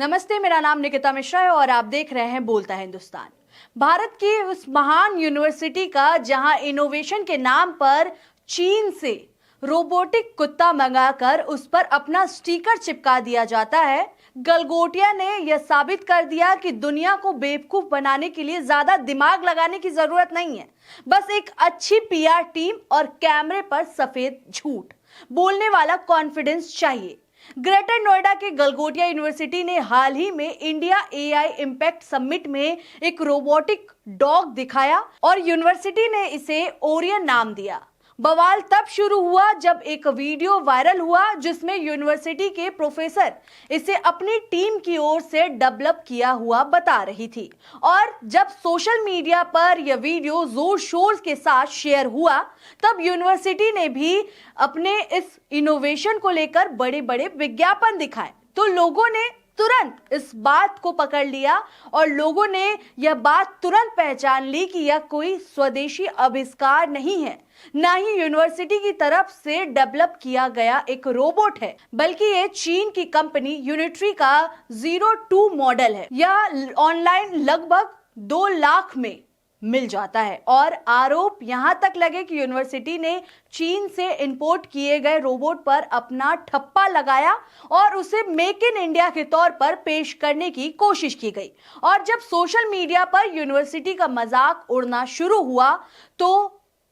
नमस्ते, मेरा नाम निकिता मिश्रा है और आप देख रहे हैं बोलता है हिंदुस्तान। भारत की उस महान यूनिवर्सिटी का जहां इनोवेशन के नाम पर चीन से रोबोटिक कुत्ता मंगाकर उस पर अपना स्टिकर चिपका दिया जाता है, गलगोटिया ने यह साबित कर दिया कि दुनिया को बेवकूफ बनाने के लिए ज्यादा दिमाग लगाने की जरूरत नहीं है। बस एक अच्छी पीआर टीम और कैमरे पर सफेद झूठ बोलने वाला कॉन्फिडेंस चाहिए। ग्रेटर नोएडा के गलगोटिया यूनिवर्सिटी ने हाल ही में इंडिया एआई इम्पैक्ट समिट में एक रोबोटिक डॉग दिखाया और यूनिवर्सिटी ने इसे ओरियन नाम दिया। बवाल तब शुरू हुआ जब एक वीडियो वायरल हुआ जिसमें यूनिवर्सिटी के प्रोफेसर इसे अपनी टीम की ओर से डेवलप किया हुआ बता रही थी और जब सोशल मीडिया पर यह वीडियो जोर शोर के साथ शेयर हुआ तब यूनिवर्सिटी ने भी अपने इस इनोवेशन को लेकर बड़े बड़े विज्ञापन दिखाए तो लोगों ने तुरंत इस बात को पकड़ लिया और लोगों ने यह बात तुरंत पहचान ली कि यह कोई स्वदेशी आविष्कार नहीं है, ना ही यूनिवर्सिटी की तरफ से डेवलप किया गया एक रोबोट है, बल्कि ये चीन की कंपनी यूनिट्री का 02 मॉडल है। यह ऑनलाइन लगभग 2 लाख में मिल जाता है और आरोप यहां तक लगे कि यूनिवर्सिटी ने चीन से इंपोर्ट किए गए रोबोट पर अपना ठप्पा लगाया और उसे मेक इन इंडिया के तौर पर पेश करने की कोशिश की गई। और जब सोशल मीडिया पर यूनिवर्सिटी का मजाक उड़ना शुरू हुआ तो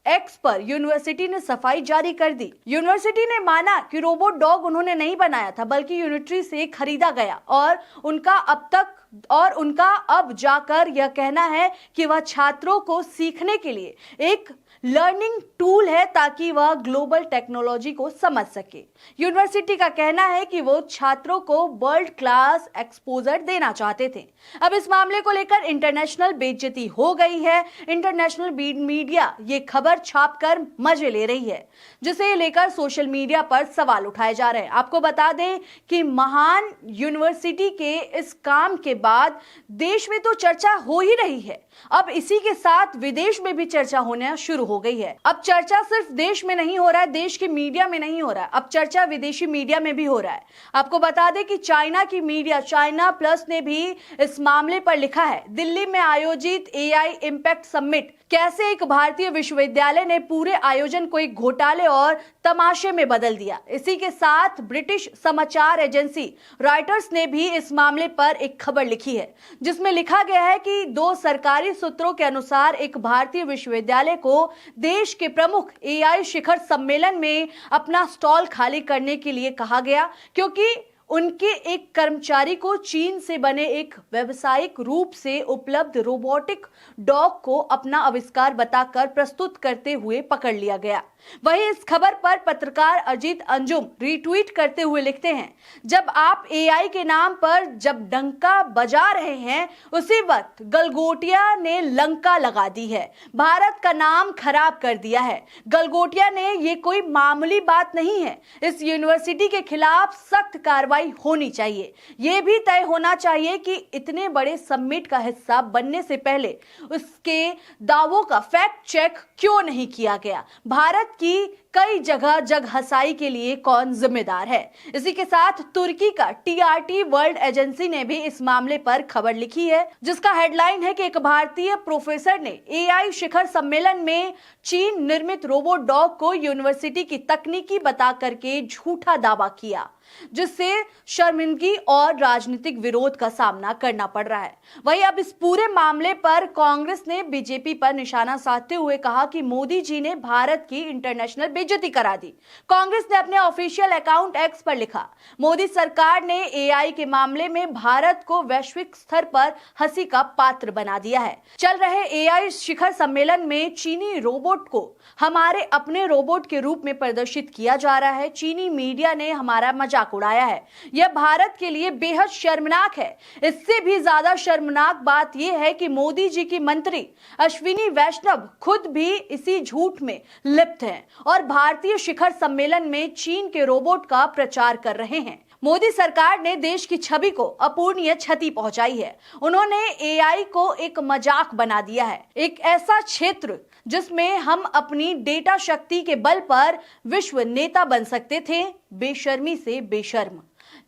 एक्स पर यूनिवर्सिटी ने सफाई जारी कर दी। यूनिवर्सिटी ने माना कि रोबोट डॉग उन्होंने नहीं बनाया था बल्कि यूनिट्री से खरीदा गया और उनका अब जाकर यह कहना है कि वह छात्रों को सीखने के लिए एक लर्निंग टूल है ताकि वह ग्लोबल टेक्नोलॉजी को समझ सके। यूनिवर्सिटी का कहना है कि वो छात्रों को वर्ल्ड क्लास एक्सपोजर देना चाहते थे। अब इस मामले को लेकर इंटरनेशनल बेइज्जती हो गई है। इंटरनेशनल मीडिया ये खबर छापकर मजे ले रही है, जिसे लेकर सोशल मीडिया पर सवाल उठाए जा रहे हैं। आपको बता दें कि महान यूनिवर्सिटी के इस काम के बाद देश में तो चर्चा हो ही रही है, अब इसी के साथ विदेश में भी चर्चा होना शुरू हो गई है। अब चर्चा सिर्फ देश में नहीं हो रहा है, देश के मीडिया में नहीं हो रहा है, अब चर्चा विदेशी मीडिया में भी हो रहा है। आपको बता दें कि चाइना की मीडिया चाइना प्लस ने भी इस मामले पर लिखा है। दिल्ली में आयोजित एआई इम्पैक्ट समिट कैसे एक भारतीय विश्वविद्यालय ने पूरे आयोजन को एक घोटाले और तमाशे में बदल दिया। इसी के साथ ब्रिटिश समाचार एजेंसी रॉयटर्स ने भी इस मामले पर एक खबर लिखी है जिसमें लिखा गया है कि 2 सरकारी सूत्रों के अनुसार एक भारतीय विश्वविद्यालय को देश के प्रमुख एआई शिखर सम्मेलन में अपना स्टॉल खाली करने के लिए कहा गया क्योंकि उनके एक कर्मचारी को चीन से बने एक व्यावसायिक रूप से उपलब्ध रोबोटिक डॉग को अपना आविष्कार बताकर प्रस्तुत करते हुए पकड़ लिया गया। वहीं इस खबर पर पत्रकार अजीत अंजुम रीट्वीट करते हुए लिखते हैं, जब आप एआई के नाम पर जब डंका बजा रहे हैं उसी वक्त गलगोटिया ने लंका लगा दी है, भारत का नाम खराब कर दिया है। गलगोटिया ने ये कोई मामूली बात नहीं है। इस यूनिवर्सिटी के खिलाफ सख्त कार्रवाई होनी चाहिए। यह भी तय होना चाहिए कि इतने बड़े समिट का हिस्सा बनने से पहले उसके दावों का फैक्ट चेक क्यों नहीं किया गया। भारत की कई जगह जग हसाई के लिए कौन जिम्मेदार है। इसी के साथ तुर्की का टीआरटी वर्ल्ड एजेंसी ने भी इस मामले पर खबर लिखी है जिसका हेडलाइन है कि एक भारतीय प्रोफेसर ने एआई शिखर सम्मेलन में चीन निर्मित रोबोट डॉग को यूनिवर्सिटी की तकनीकी बता करके झूठा दावा किया, जिससे शर्मिंदगी और राजनीतिक विरोध का सामना करना पड़ रहा है। वहीं अब इस पूरे मामले पर कांग्रेस ने बीजेपी पर निशाना साधते हुए कहा कि मोदी जी ने भारत की इंटरनेशनल बेइज्जती करा दी। कांग्रेस ने अपने ऑफिशियल अकाउंट एक्स पर लिखा, मोदी सरकार ने एआई के मामले में भारत को वैश्विक स्तर पर हंसी का पात्र बना दिया है। चल रहे एआई शिखर सम्मेलन में चीनी रोबोट को हमारे अपने रोबोट के रूप में प्रदर्शित किया जा रहा है। चीनी मीडिया ने हमारा मजाक उड़ाया है। यह भारत के लिए बेहद शर्मनाक है। इससे भी ज्यादा शर्मनाक बात यह है कि मोदी जी की मंत्री अश्विनी वैष्णव खुद भी इसी झूठ में लिप्त हैं और भारतीय शिखर सम्मेलन में चीन के रोबोट का प्रचार कर रहे हैं। मोदी सरकार ने देश की छवि को अपूरणीय क्षति पहुंचाई है। उन्होंने एआई को एक मजाक बना दिया है, एक ऐसा क्षेत्र जिसमें हम अपनी डेटा शक्ति के बल पर विश्व नेता बन सकते थे। बेशर्मी से बेशर्म।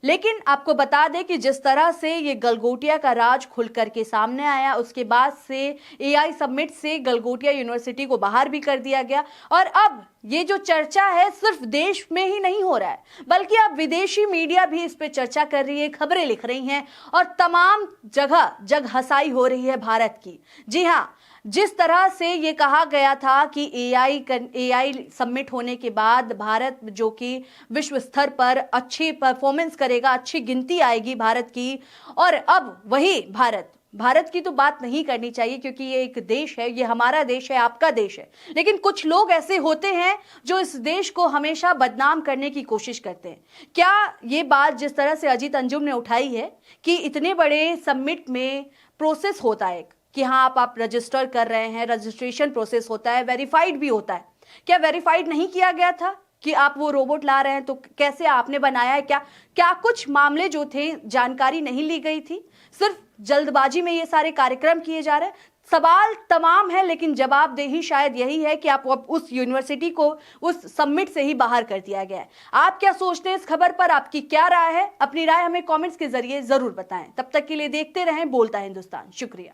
लेकिन आपको बता दें कि जिस तरह से ये गलगोटिया का राज खुल करके सामने आया, उसके बाद से एआई समिट से गलगोटिया यूनिवर्सिटी को बाहर भी कर दिया गया। और अब ये जो चर्चा है सिर्फ देश में ही नहीं हो रहा है, बल्कि अब विदेशी मीडिया भी इस पे चर्चा कर रही है, खबरें लिख रही हैं और तमाम जगह जग हंसाई हो रही है भारत की। जी हां, जिस तरह से ये कहा गया था कि एआई समिट होने के बाद भारत जो कि विश्व स्तर पर अच्छी परफॉर्मेंस करेगा, अच्छी गिनती आएगी भारत की, और अब वही भारत की तो बात नहीं करनी चाहिए क्योंकि ये एक देश है, ये हमारा देश है, आपका देश है। लेकिन कुछ लोग ऐसे होते हैं जो इस देश को हमेशा बदनाम करने की कोशिश करते हैं। क्या ये बात जिस तरह से अजीत अंजुम ने उठाई है कि इतने बड़े समिट में प्रोसेस होता है कि हाँ आप रजिस्टर कर रहे हैं, रजिस्ट्रेशन प्रोसेस होता है, वेरीफाइड भी होता है, क्या वेरीफाइड नहीं किया गया था कि आप वो रोबोट ला रहे हैं तो कैसे आपने बनाया है? क्या कुछ मामले जो थे जानकारी नहीं ली गई थी? सिर्फ जल्दबाजी में ये सारे कार्यक्रम किए जा रहे हैं? सवाल तमाम है, लेकिन जवाबदेही शायद यही है कि आप उस यूनिवर्सिटी को उस समिट से ही बाहर कर दिया गया है। आप क्या सोचते हैं इस खबर पर? आपकी क्या राय है? अपनी राय हमें कमेंट्स के जरिए जरूर बताएं। तब तक के लिए देखते रहें बोलता हिंदुस्तान। शुक्रिया।